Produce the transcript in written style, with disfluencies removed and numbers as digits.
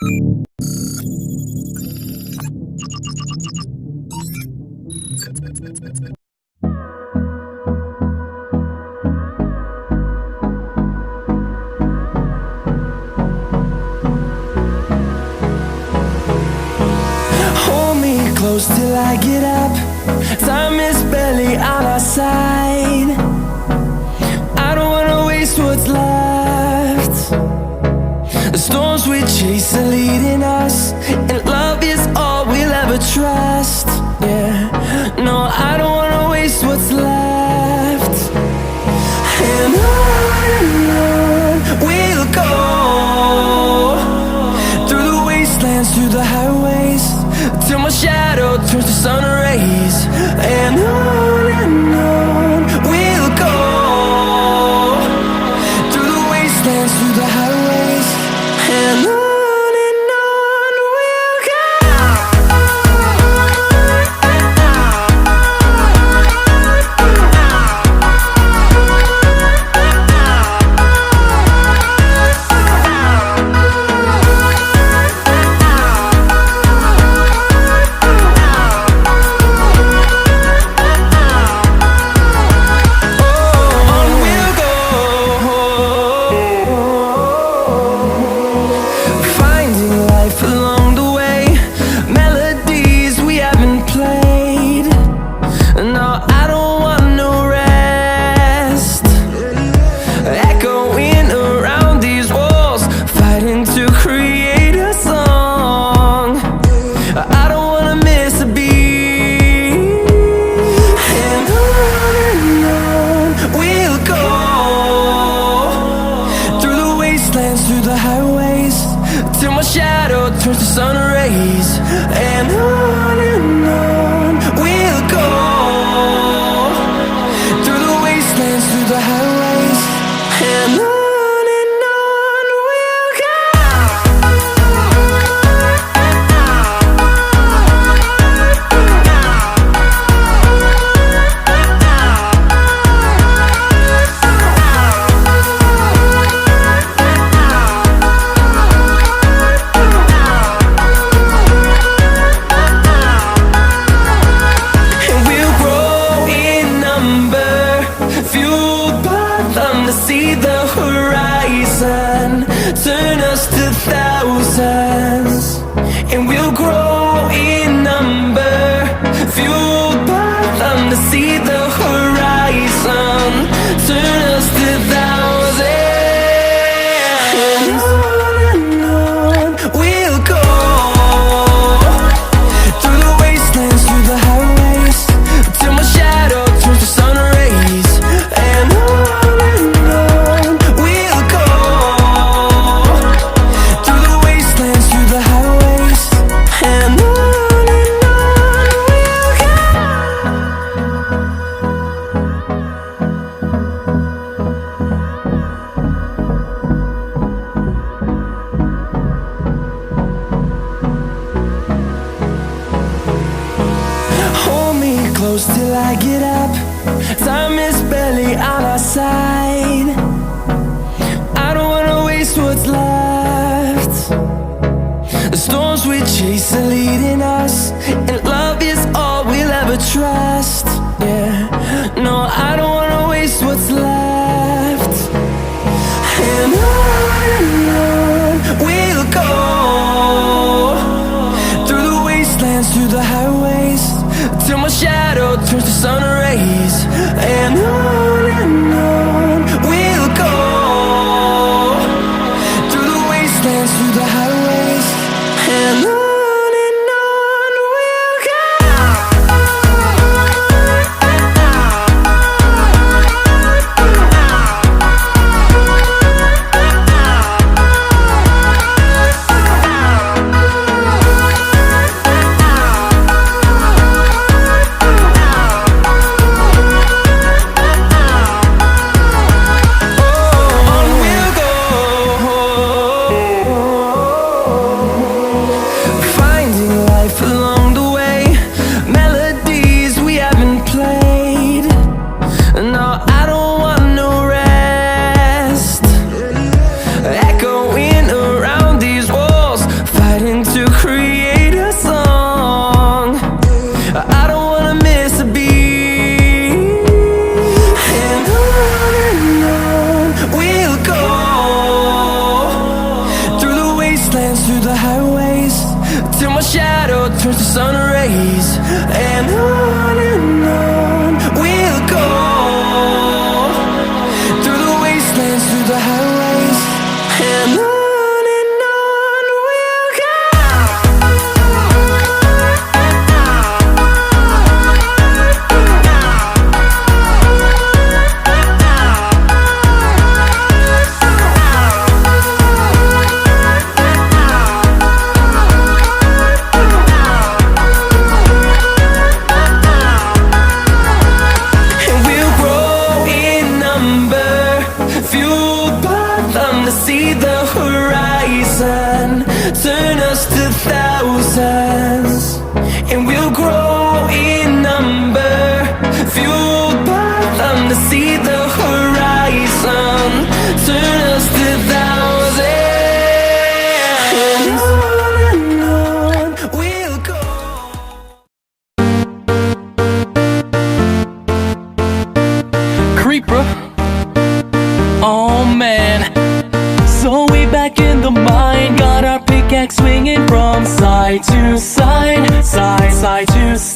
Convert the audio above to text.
Hold me close till I get up. Time is barely on our side. I don't wanna waste what's left. The storms we chase are leading us, and love is all we'll ever trust. Yeah, no, I don't wanna waste what's left. And on we'll go, through the wastelands, through the highways, till my shadow turns to sun rays. And on we'll go, through the wastelands, through the highways, and on we'll go. Through the highways, till my shadow turns to sun rays. And on we'll go, through the wastelands, through the highways, and on we'll go. See the horizon turn us to thousands, and we'll grow in number, fueled by them to see the horizon turn us to thousands. And on we'll go, through the wastelands, through the highways, till my shadow turns to sun rays. And close till I get up. Time is barely on our side. I don't wanna waste what's left. The storms we chase are leading us, and love is all we'll ever trust. Yeah, no, I don't wanna waste what's left. And on we'll go, through the wastelands, through the highways, till my shadow turns to sun rays. And on we'll go, through the wastelands, through the highways, and on. We'll go. wastelands, through the highways, till my shadow turns to sun rays. And on we'll go, through the wastelands, through the highways, and on we'll go. See the horizon turn us to thousands, and we'll grow in number, fueled by them to see the horizon turn us to thousands. And on we'll go. Creeper, oh man. So we back in the mine, got our pickaxe swinging from side to side, side to side.